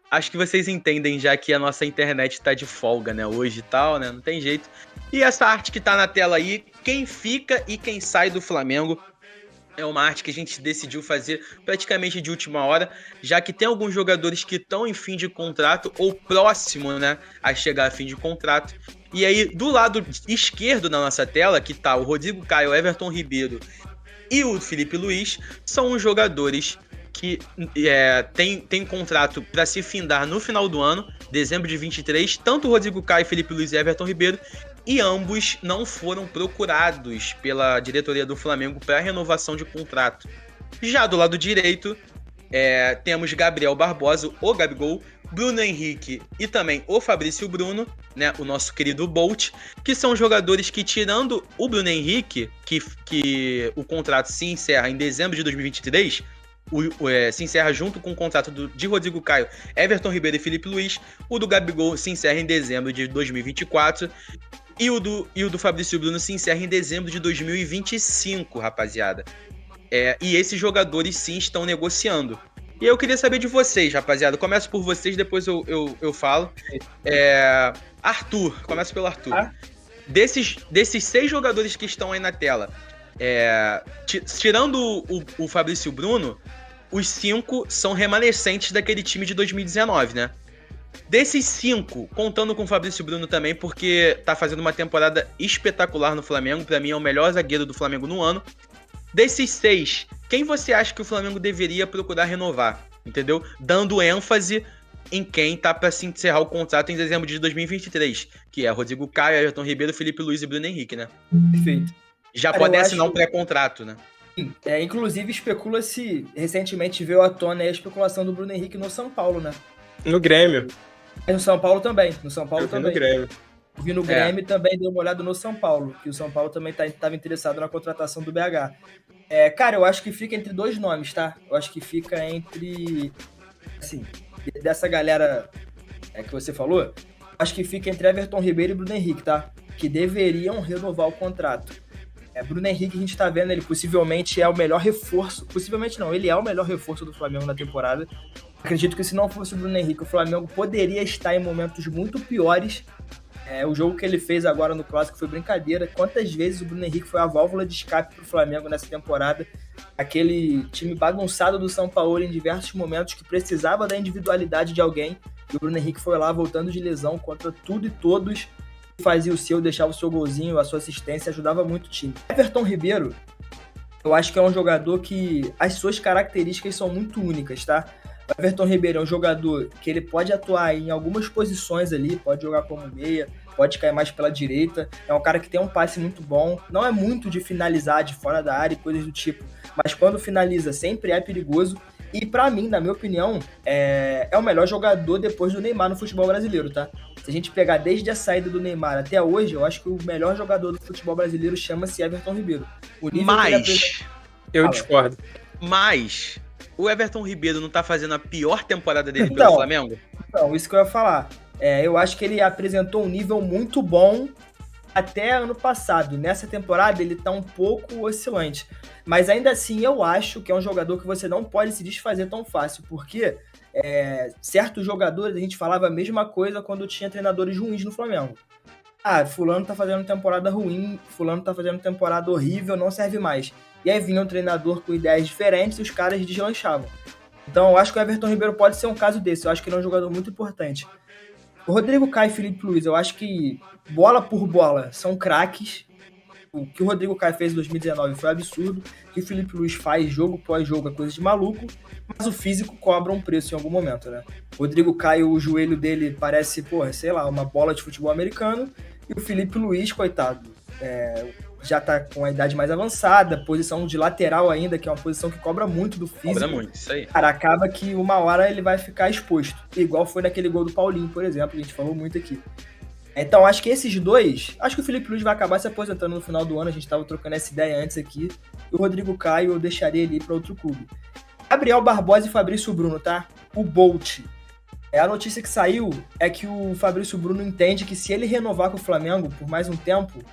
acho que vocês entendem já que a nossa internet tá de folga, né? Hoje e tal, né? Não tem jeito. E essa arte que tá na tela aí, quem fica e quem sai do Flamengo, é uma arte que a gente decidiu fazer praticamente de última hora, já que tem alguns jogadores que estão em fim de contrato ou próximo, né, a chegar a fim de contrato. E aí, do lado esquerdo da nossa tela, que tá o Rodrigo Caio, o Everton Ribeiro e o Felipe Luiz, são os jogadores que tem contrato para se findar no final do ano, dezembro de 23, tanto o Rodrigo Caio, Felipe Luiz e Everton Ribeiro, e ambos não foram procurados pela diretoria do Flamengo para renovação de contrato. Já do lado direito, temos Gabriel Barbosa, o Gabigol, Bruno Henrique e também o Fabrício Bruno, né, o nosso querido Bolt, que são jogadores que, tirando o Bruno Henrique, que o contrato se encerra em dezembro de 2023, se encerra junto com o contrato de Rodrigo Caio, Everton Ribeiro e Felipe Luiz. O do Gabigol se encerra em dezembro de 2024 e o do Fabrício Bruno se encerra em dezembro de 2025, rapaziada. E esses jogadores sim estão negociando. E eu queria saber de vocês, rapaziada. Começo por vocês, depois eu falo. Arthur, começo pelo Arthur. Ah? Desses 6 jogadores que estão aí na tela, tirando o Fabrício Bruno, os 5 são remanescentes daquele time de 2019, né? Desses 5, contando com o Fabrício Bruno também, porque tá fazendo uma temporada espetacular no Flamengo. Pra mim é o melhor zagueiro do Flamengo no ano. Desses 6, quem você acha que o Flamengo deveria procurar renovar? Entendeu? Dando ênfase em quem tá pra se encerrar o contrato em dezembro de 2023, que é Rodrigo Caio, Everton Ribeiro, Felipe Luiz e Bruno Henrique, né? Perfeito. Já podem assinar um pré-contrato, né? Inclusive, especula-se, recentemente veio à tona a especulação do Bruno Henrique no São Paulo, né? No Grêmio. No São Paulo também. No Grêmio. Vi no Grêmio também, dei uma olhada no São Paulo, que o São Paulo também estava interessado na contratação do BH. Cara, eu acho que fica entre 2 nomes, tá? Eu acho que fica entre, assim, dessa galera que você falou, acho que fica entre Everton Ribeiro e Bruno Henrique, tá? Que deveriam renovar o contrato. Bruno Henrique, a gente tá vendo, ele possivelmente é o melhor reforço. Possivelmente não, ele é o melhor reforço do Flamengo na temporada. Acredito que se não fosse o Bruno Henrique, o Flamengo poderia estar em momentos muito piores. O jogo que ele fez agora no Clássico foi brincadeira. Quantas vezes o Bruno Henrique foi a válvula de escape pro Flamengo nessa temporada? Aquele time bagunçado do São Paulo em diversos momentos que precisava da individualidade de alguém. E o Bruno Henrique foi lá voltando de lesão contra tudo e todos. Fazia o seu, deixava o seu golzinho, a sua assistência, ajudava muito o time. Everton Ribeiro, eu acho que é um jogador que as suas características são muito únicas, tá? O Everton Ribeiro é um jogador que ele pode atuar em algumas posições ali, pode jogar como meia, pode cair mais pela direita, é um cara que tem um passe muito bom, não é muito de finalizar de fora da área e coisas do tipo, mas quando finaliza sempre é perigoso. E pra mim, na minha opinião, é o melhor jogador depois do Neymar no futebol brasileiro, tá? Se a gente pegar desde a saída do Neymar até hoje, eu acho que o melhor jogador do futebol brasileiro chama-se Everton Ribeiro. Eu discordo. Mas o Everton Ribeiro não tá fazendo a pior temporada dele pelo Flamengo? Então, isso que eu ia falar. Eu acho que ele apresentou um nível muito bom até ano passado. Nessa temporada ele tá um pouco oscilante. Mas ainda assim eu acho que é um jogador que você não pode se desfazer tão fácil, porque certos jogadores, a gente falava a mesma coisa quando tinha treinadores ruins no Flamengo. Fulano tá fazendo temporada ruim, fulano tá fazendo temporada horrível, não serve mais. E aí vinha um treinador com ideias diferentes e os caras deslanchavam. Então eu acho que o Everton Ribeiro pode ser um caso desse, eu acho que ele é um jogador muito importante. O Rodrigo Caio e Felipe Luiz, eu acho que bola por bola são craques. O que o Rodrigo Caio fez em 2019 foi absurdo. O que o Felipe Luiz faz jogo após jogo é coisa de maluco. Mas o físico cobra um preço em algum momento, né? O Rodrigo Caio, o joelho dele parece, uma bola de futebol americano. E o Felipe Luiz, coitado, já tá com a idade mais avançada, posição de lateral ainda, que é uma posição que cobra muito do físico. Cobra muito, isso aí. Cara, acaba que uma hora ele vai ficar exposto. Igual foi naquele gol do Paulinho, por exemplo, que a gente falou muito aqui. Então, acho que esses dois... Acho que o Felipe Luiz vai acabar se aposentando no final do ano. A gente tava trocando essa ideia antes aqui. E o Rodrigo Caio eu deixaria ele ir para outro clube. Gabriel Barbosa e Fabrício Bruno, tá? O Bolt. A notícia que saiu é que o Fabrício Bruno entende que se ele renovar com o Flamengo por mais um tempo,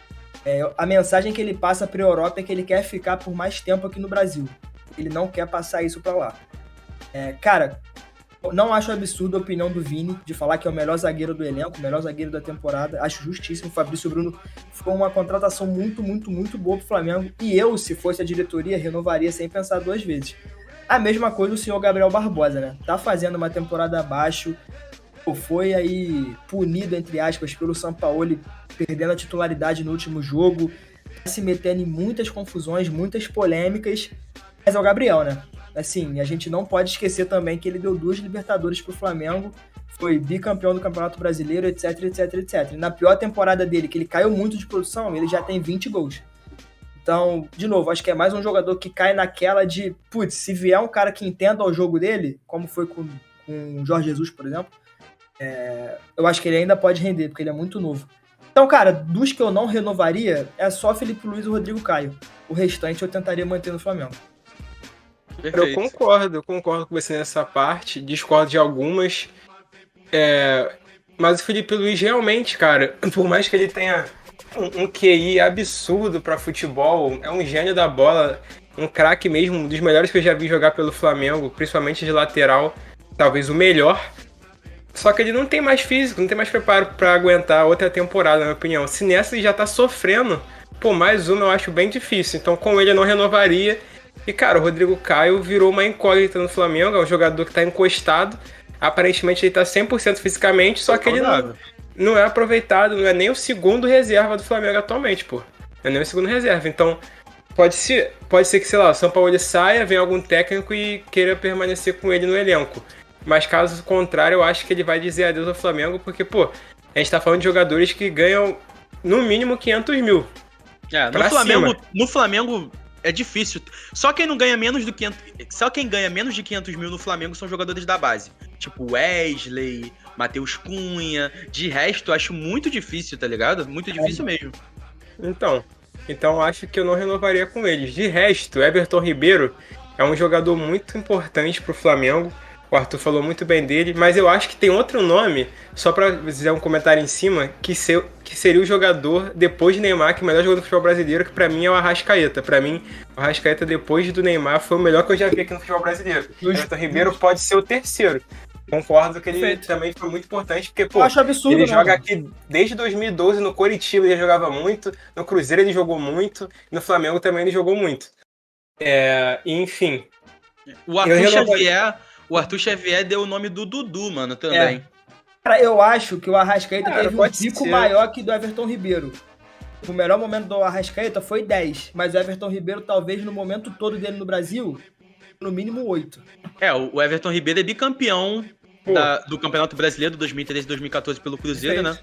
a mensagem que ele passa para a Europa é que ele quer ficar por mais tempo aqui no Brasil. Ele não quer passar isso para lá. Cara, Não acho absurdo a opinião do Vini de falar que é o melhor zagueiro do elenco, o melhor zagueiro da temporada. Acho justíssimo. O Fabrício Bruno foi uma contratação muito, muito, muito boa pro Flamengo. E eu, se fosse a diretoria, renovaria sem pensar duas vezes. A mesma coisa o senhor Gabriel Barbosa, né? Tá fazendo uma temporada abaixo, foi aí punido, entre aspas, pelo Sampaoli, perdendo a titularidade no último jogo, tá se metendo em muitas confusões, muitas polêmicas, mas é o Gabriel, né? Assim, a gente não pode esquecer também que ele deu 2 Libertadores pro Flamengo, foi bicampeão do Campeonato Brasileiro, etc, etc, etc. E na pior temporada dele, que ele caiu muito de produção, ele já tem 20 gols. Então, de novo, acho que é mais um jogador que cai naquela de, putz, se vier um cara que entenda o jogo dele, como foi com o Jorge Jesus, por exemplo, eu acho que ele ainda pode render, porque ele é muito novo. Então, cara, dos que eu não renovaria, é só Felipe Luiz e Rodrigo Caio. O restante eu tentaria manter no Flamengo. Perfeito. Eu concordo com você nessa parte, discordo de algumas. Mas o Felipe Luiz realmente, cara, por mais que ele tenha um QI absurdo pra futebol, é um gênio da bola, um craque mesmo, um dos melhores que eu já vi jogar pelo Flamengo, principalmente de lateral, talvez o melhor. Só que ele não tem mais físico, não tem mais preparo pra aguentar outra temporada, na minha opinião. Se nessa ele já tá sofrendo, mais uma eu acho bem difícil. Então com ele eu não renovaria. E cara, o Rodrigo Caio virou uma incógnita no Flamengo, é um jogador que tá encostado. Aparentemente ele tá 100% fisicamente, só que ele não é aproveitado, não é nem o segundo reserva do Flamengo atualmente, Não é nem o segundo reserva. Então pode ser que, sei lá, o São Paulo saia, venha algum técnico e queira permanecer com ele no elenco. Mas caso contrário, eu acho que ele vai dizer adeus ao Flamengo, porque, a gente tá falando de jogadores que ganham no mínimo 500 mil. No Flamengo é difícil. Só quem ganha menos de 500 mil no Flamengo são jogadores da base. Tipo Wesley, Matheus Cunha. De resto, eu acho muito difícil, tá ligado? Muito difícil mesmo. Então acho que eu não renovaria com eles. De resto, Everton Ribeiro é um jogador muito importante pro Flamengo. O Arthur falou muito bem dele, mas eu acho que tem outro nome, só pra dizer um comentário em cima, que seria o jogador, depois de Neymar, que é o melhor jogador do futebol brasileiro, que pra mim é o Arrascaeta. Pra mim, o Arrascaeta, depois do Neymar, foi o melhor que eu já vi aqui no futebol brasileiro. O Everton Ribeiro pode ser o terceiro. Concordo que ele também foi muito importante, porque, eu acho absurdo, ele joga aqui desde 2012, no Coritiba ele jogava muito, no Cruzeiro ele jogou muito, no Flamengo também ele jogou muito. Enfim. O Arthur Xavier deu o nome do Dudu, mano, também. Cara, eu acho que o Arrascaeta teve um pico maior que do Everton Ribeiro. O melhor momento do Arrascaeta foi 10, mas o Everton Ribeiro, talvez, no momento todo dele no Brasil, no mínimo 8. O Everton Ribeiro é bicampeão do Campeonato Brasileiro 2013 e 2014 pelo Cruzeiro, né?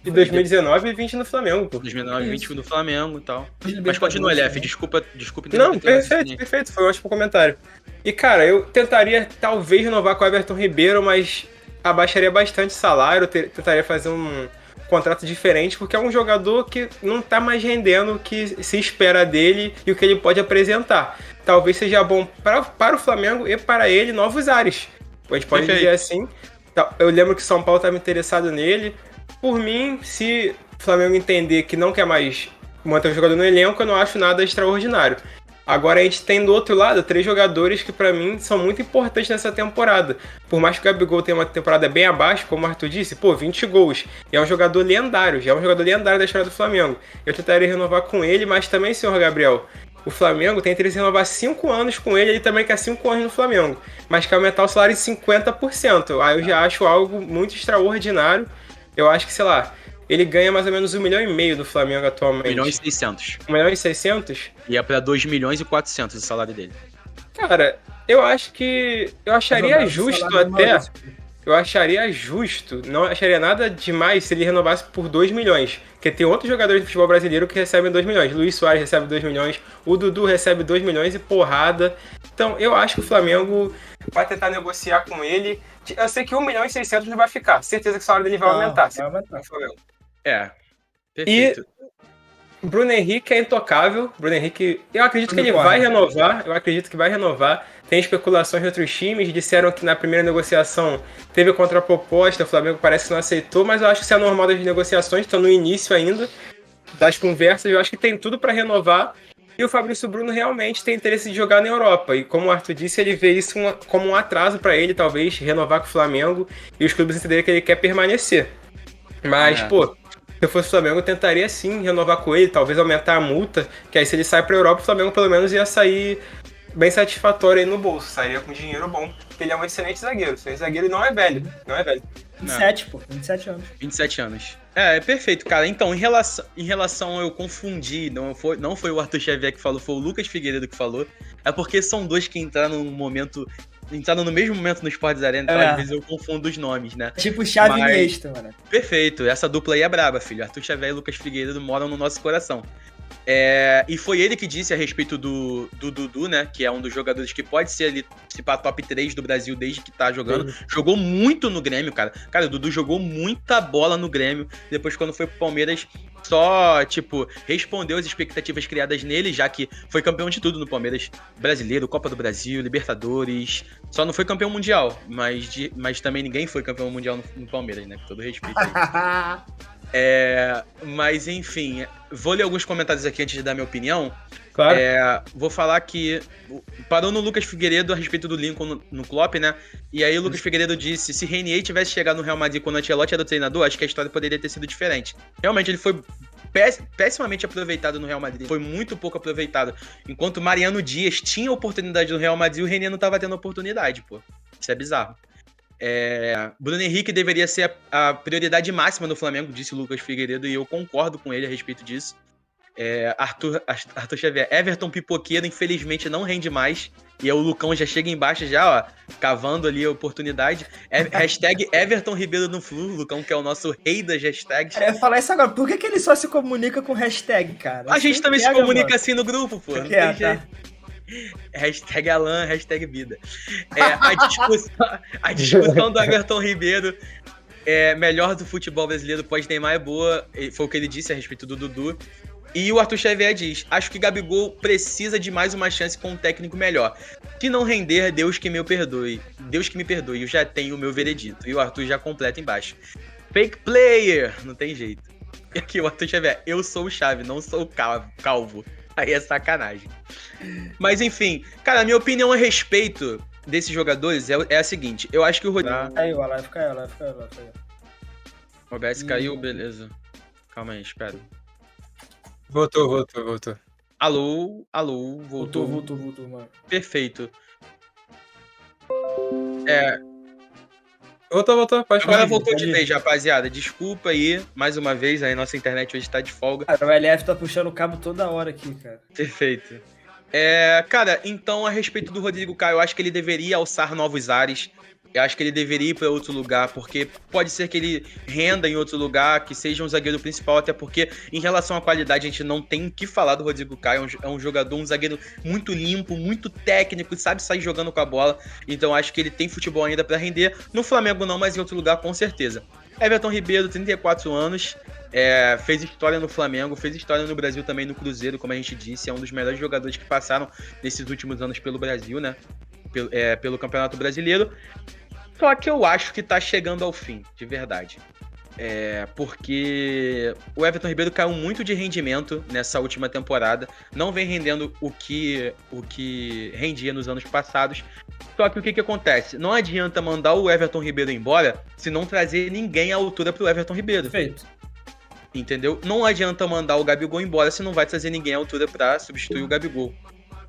E 2019 e 20 no Flamengo, 2019 e 20 no Flamengo e tal. Mas continua, LF, desculpa. Não, perfeito, foi um ótimo comentário. E, cara, eu tentaria talvez renovar com o Everton Ribeiro, mas abaixaria bastante o salário, tentaria fazer um contrato diferente, porque é um jogador que não tá mais rendendo o que se espera dele e o que ele pode apresentar. Talvez seja bom para o Flamengo e para ele novos ares. A gente pode dizer assim. Eu lembro que o São Paulo estava interessado nele. Por mim, se o Flamengo entender que não quer mais manter o jogador no elenco, eu não acho nada extraordinário. Agora a gente tem do outro lado 3 jogadores que pra mim são muito importantes nessa temporada. Por mais que o Gabigol tenha uma temporada bem abaixo, como o Arthur disse, 20 gols. E é um jogador lendário, já é um jogador lendário da história do Flamengo. Eu tentaria renovar com ele, mas também, senhor Gabriel, o Flamengo tem interesse em renovar 5 anos com ele também quer 5 anos no Flamengo. Mas quer aumentar o salário em 50%. Aí eu já acho algo muito extraordinário. Eu acho que, sei lá, ele ganha mais ou menos 1,5 milhão do Flamengo atualmente. 1,6 milhões. 1,6 milhões? E é pra 2,4 milhões o salário dele. Cara, eu acho que... Eu acharia justo até... Eu acharia justo. Não acharia nada demais se ele renovasse por 2 milhões. Porque tem outros jogadores do futebol brasileiro que recebem 2 milhões. Luiz Soares recebe 2 milhões. O Dudu recebe 2 milhões e porrada. Então, eu acho que o Flamengo vai tentar negociar com ele. Eu sei que 1,6 milhão não vai ficar. Certeza que o salário dele vai aumentar. Vai aumentar. Perfeito. E Bruno Henrique é intocável. Bruno Henrique, eu acredito que ele vai renovar. Tem especulações de outros times. Disseram que na primeira negociação teve contraproposta. O Flamengo parece que não aceitou. Mas eu acho que isso é normal das negociações. Estão no início ainda das conversas. Eu acho que tem tudo para renovar. E o Fabrício Bruno realmente tem interesse de jogar na Europa. E como o Arthur disse, ele vê isso como um atraso para ele, talvez, renovar com o Flamengo e os clubes entenderem que ele quer permanecer. Mas, pô, se eu fosse o Flamengo, eu tentaria sim renovar com ele, talvez aumentar a multa, que aí se ele sai pra Europa, o Flamengo pelo menos ia sair bem satisfatório aí no bolso, sairia com dinheiro bom, porque ele é um excelente zagueiro. Excelente zagueiro e não é velho. 27 anos. 27 anos. É perfeito, cara. Então, em relação eu confundi, não foi o Arthur Xavier que falou, foi o Lucas Figueiredo que falou. É porque são dois que entraram no mesmo momento no Esportes Arena, então às vezes eu confundo os nomes, né? Tipo Xavi e Iniesta, mano. Perfeito, essa dupla aí é braba, filho. Arthur Xavier e Lucas Figueiredo moram no nosso coração. E foi ele que disse a respeito do Dudu, né? Que é um dos jogadores que pode ser ali, tipo, top 3 do Brasil desde que tá jogando. Jogou muito no Grêmio, cara. Cara, o Dudu jogou muita bola no Grêmio. Depois, quando foi pro Palmeiras, só, tipo, respondeu as expectativas criadas nele, já que foi campeão de tudo no Palmeiras. Brasileiro, Copa do Brasil, Libertadores. Só não foi campeão mundial, mas também ninguém foi campeão mundial no Palmeiras, né? Com todo respeito aí. Mas enfim, vou ler alguns comentários aqui antes de dar minha opinião. Claro. Vou falar que parou no Lucas Figueiredo a respeito do Lincoln no Klopp, né? E aí o Lucas Figueiredo disse: se Renier tivesse chegado no Real Madrid quando o Ancelotti era o treinador, acho que a história poderia ter sido diferente. Realmente ele foi pessimamente aproveitado no Real Madrid, foi muito pouco aproveitado. Enquanto Mariano Dias tinha oportunidade no Real Madrid, o Renier não tava tendo oportunidade, pô. Isso é bizarro. Bruno Henrique deveria ser a prioridade máxima do Flamengo, disse o Lucas Figueiredo, e eu concordo com ele a respeito disso. Arthur Xavier, Everton Pipoqueiro, infelizmente não rende mais. E aí o Lucão já chega embaixo, já, ó, cavando ali a oportunidade. Hashtag Everton Ribeiro no Flu, Lucão, que é o nosso rei das hashtags. Eu ia falar isso agora, por que ele só se comunica com hashtag, cara? A gente também se comunica assim no grupo, pô. Não tem jeito. Hashtag Alan, hashtag vida. A discussão do Everton Ribeiro melhor do futebol brasileiro pós-Neymar é boa. Foi o que ele disse a respeito do Dudu. E o Arthur Xavier diz: acho que Gabigol precisa de mais uma chance com um técnico melhor. Se não render, Deus que me perdoe. Deus que me perdoe, eu já tenho o meu veredito. E o Arthur já completa embaixo: fake player, não tem jeito. E aqui o Arthur Xavier: eu sou o Chave, não sou o calvo. Aí é sacanagem. Mas enfim, cara, a minha opinião a respeito desses jogadores é a seguinte: eu acho que o Rodrigo. Caiu, a live caiu. O OBS caiu, beleza. Calma aí, espera. Voltou. Alô, voltou. Voltou, mano. Perfeito. Voltou, pode falar. Agora voltou de vez, rapaziada. Desculpa aí, mais uma vez, aí nossa internet hoje tá de folga. Cara, o LF tá puxando o cabo toda hora aqui, cara. Perfeito. Cara, então a respeito do Rodrigo Caio, eu acho que ele deveria alçar novos ares. Eu acho que ele deveria ir para outro lugar, porque pode ser que ele renda em outro lugar, que seja um zagueiro principal, até porque em relação à qualidade a gente não tem o que falar do Rodrigo Caio. É um jogador, um zagueiro muito limpo, muito técnico, sabe sair jogando com a bola. Então acho que ele tem futebol ainda para render. No Flamengo não, mas em outro lugar com certeza. Everton Ribeiro, 34 anos, fez história no Flamengo, fez história no Brasil também, no Cruzeiro, como a gente disse. É um dos melhores jogadores que passaram nesses últimos anos pelo Brasil, né? Pelo Campeonato Brasileiro. Só que eu acho que tá chegando ao fim, de verdade. Porque o Everton Ribeiro caiu muito de rendimento nessa última temporada. Não vem rendendo o que rendia nos anos passados. Só que o que acontece? Não adianta mandar o Everton Ribeiro embora se não trazer ninguém à altura pro Everton Ribeiro. Perfeito. Entendeu? Não adianta mandar o Gabigol embora se não vai trazer ninguém à altura pra substituir o Gabigol.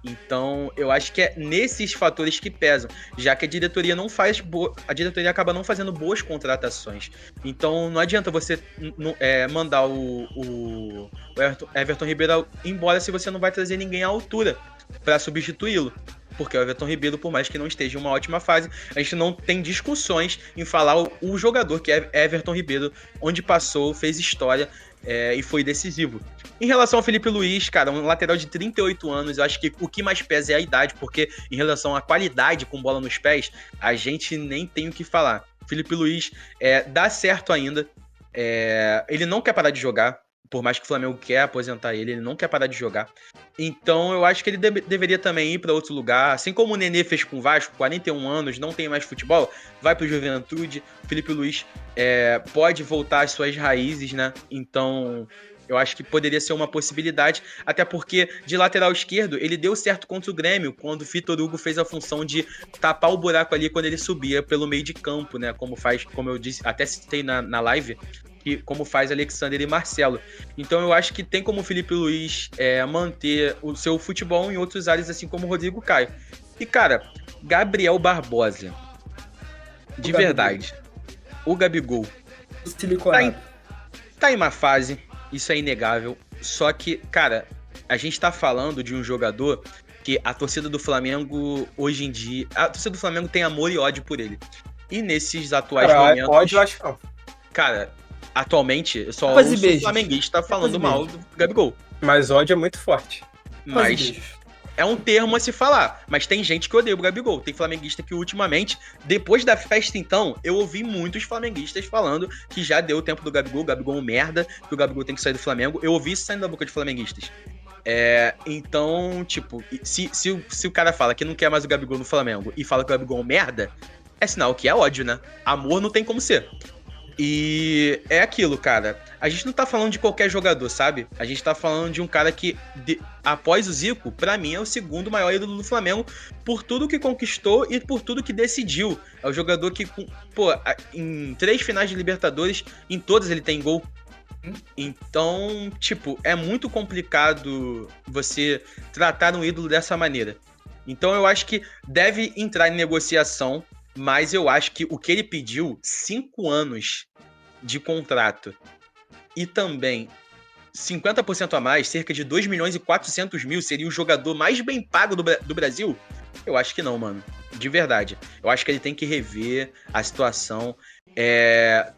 Então, eu acho que é nesses fatores que pesam, já que a diretoria não faz a diretoria acaba não fazendo boas contratações. Então, não adianta você mandar o Everton Ribeiro embora se você não vai trazer ninguém à altura para substituí-lo. Porque o Everton Ribeiro, por mais que não esteja em uma ótima fase, a gente não tem discussões em falar o jogador que é Everton Ribeiro, onde passou, fez história e foi decisivo. Em relação ao Felipe Luiz, cara, um lateral de 38 anos, eu acho que o que mais pesa é a idade, porque em relação à qualidade com bola nos pés, a gente nem tem o que falar. Felipe Luiz dá certo ainda, ele não quer parar de jogar, por mais que o Flamengo quer aposentar ele não quer parar de jogar. Então eu acho que ele deveria também ir para outro lugar, assim como o Nenê fez com o Vasco, 41 anos, não tem mais futebol, vai pro Juventude. Felipe Luiz pode voltar às suas raízes, né? Então Eu acho que poderia ser uma possibilidade, até porque de lateral esquerdo ele deu certo contra o Grêmio, quando o Vitor Hugo fez a função de tapar o buraco ali quando ele subia pelo meio de campo, né? Como eu disse, até citei na live, como faz Alexander e Marcelo. Então eu acho que tem como o Felipe Luiz manter o seu futebol em outras áreas, assim como o Rodrigo Caio. E, cara, Gabriel Barbosa. De verdade. O Gabigol. Tá em uma fase, isso é inegável. Só que, cara, a gente tá falando de um jogador que a torcida do Flamengo, hoje em dia... A torcida do Flamengo tem amor e ódio por ele. E nesses atuais momentos... Ódio, eu acho que não. Cara, atualmente, eu só ouço o flamenguista falando mal do Gabigol. Mas ódio é muito forte. Mas é um termo a se falar. Mas tem gente que odeia o Gabigol. Tem flamenguista que ultimamente, depois da festa então, eu ouvi muitos flamenguistas falando que já deu o tempo do Gabigol é um merda, que o Gabigol tem que sair do Flamengo. Eu ouvi isso saindo da boca de flamenguistas. Então, tipo, se o cara fala que não quer mais o Gabigol no Flamengo e fala que o Gabigol é um merda, é sinal que é ódio, né? Amor não tem como ser. E é aquilo, cara. A gente não tá falando de qualquer jogador, sabe? A gente tá falando de um cara que, após o Zico, pra mim é o segundo maior ídolo do Flamengo por tudo que conquistou e por tudo que decidiu. É o jogador que, pô, em 3 finais de Libertadores, em todas ele tem gol. Então, tipo, é muito complicado você tratar um ídolo dessa maneira. Então eu acho que deve entrar em negociação, mas eu acho que o que ele pediu, 5 anos de contrato e também 50% a mais, cerca de 2.400.000, seria o jogador mais bem pago do Brasil? Eu acho que não, mano. De verdade. Eu acho que ele tem que rever a situação.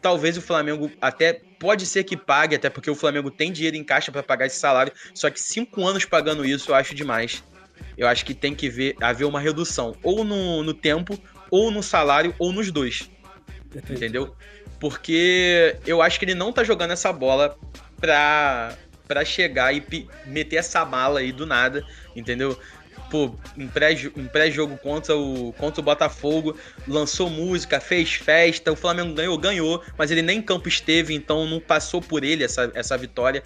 Talvez o Flamengo até pode ser que pague, até porque o Flamengo tem dinheiro em caixa para pagar esse salário, só que 5 anos pagando isso eu acho demais. Eu acho que tem que haver uma redução, ou no tempo, ou no salário, ou nos dois. Perfeito. Entendeu? Porque eu acho que ele não tá jogando essa bola pra chegar e meter essa bala aí do nada, entendeu? Pô, em pré-jogo contra o Botafogo, lançou música, fez festa, o Flamengo ganhou, mas ele nem em campo esteve, então não passou por ele essa vitória.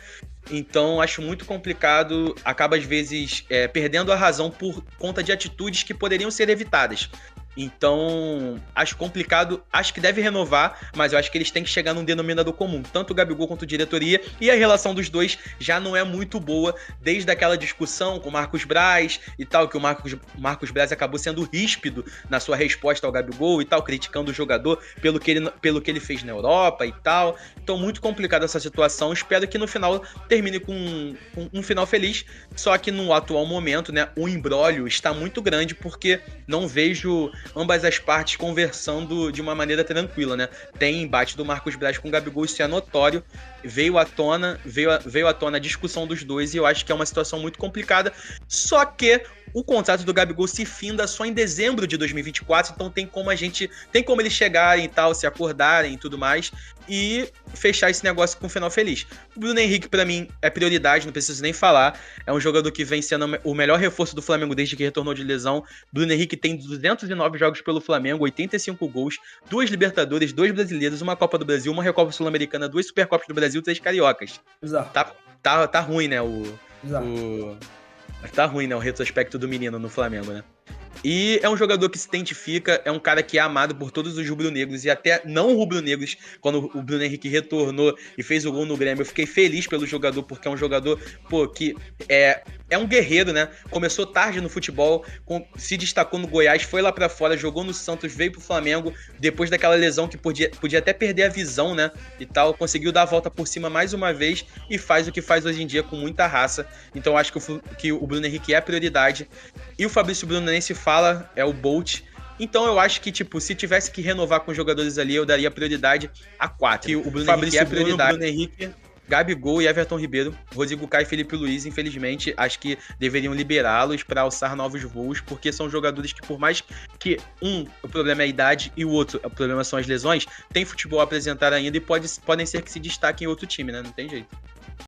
Então acho muito complicado, acaba às vezes perdendo a razão por conta de atitudes que poderiam ser evitadas. Então, acho complicado, acho que deve renovar, mas eu acho que eles têm que chegar num denominador comum, tanto o Gabigol quanto a diretoria, e a relação dos dois já não é muito boa, desde aquela discussão com o Marcos Braz e tal, que o Marcos Braz acabou sendo ríspido na sua resposta ao Gabigol e tal, criticando o jogador pelo que ele fez na Europa e tal. Então, muito complicada essa situação, espero que no final termine com um final feliz, só que no atual momento, né, o imbróglio está muito grande, porque não vejo ambas as partes conversando de uma maneira tranquila, né? Tem embate do Marcos Braz com o Gabigol, isso é notório. Veio à tona a discussão dos dois e eu acho que é uma situação muito complicada. Só que o contrato do Gabigol se finda só em dezembro de 2024, então tem como eles chegarem e tal, se acordarem e tudo mais, e fechar esse negócio com um final feliz. O Bruno Henrique, pra mim, é prioridade, não preciso nem falar. É um jogador que vem sendo o melhor reforço do Flamengo desde que retornou de lesão. Bruno Henrique tem 209 jogos pelo Flamengo, 85 gols, 2 Libertadores, 2 Brasileiros, uma Copa do Brasil, uma Recopa Sul-Americana, 2 Supercopas do Brasil, 3 Cariocas. Exato. Tá ruim, né? Exato. Tá ruim, né? O retrospecto do menino no Flamengo, né? E é um jogador que se identifica, é um cara que é amado por todos os rubro-negros e até não rubro-negros. Quando o Bruno Henrique retornou e fez o gol no Grêmio, eu fiquei feliz pelo jogador, porque é um jogador, pô, que é um guerreiro, né? Começou tarde no futebol, se destacou no Goiás, foi lá pra fora, jogou no Santos, veio pro Flamengo, depois daquela lesão que podia até perder a visão, né? E tal, conseguiu dar a volta por cima mais uma vez e faz o que faz hoje em dia com muita raça. Então acho que o Bruno Henrique é a prioridade. E o Fabrício Bruno nem se fala, é o Bolt. Então eu acho que, tipo, se tivesse que renovar com os jogadores ali, eu daria prioridade a 4. E o Bruno Henrique é a prioridade. Bruno Henrique, Gabigol e Everton Ribeiro, Rodrigo Caio e Felipe Luiz, infelizmente, acho que deveriam liberá-los para alçar novos voos, porque são jogadores que, por mais que o problema é a idade e o outro, o problema são as lesões, tem futebol a apresentar ainda e podem ser que se destaquem em outro time, né? Não tem jeito.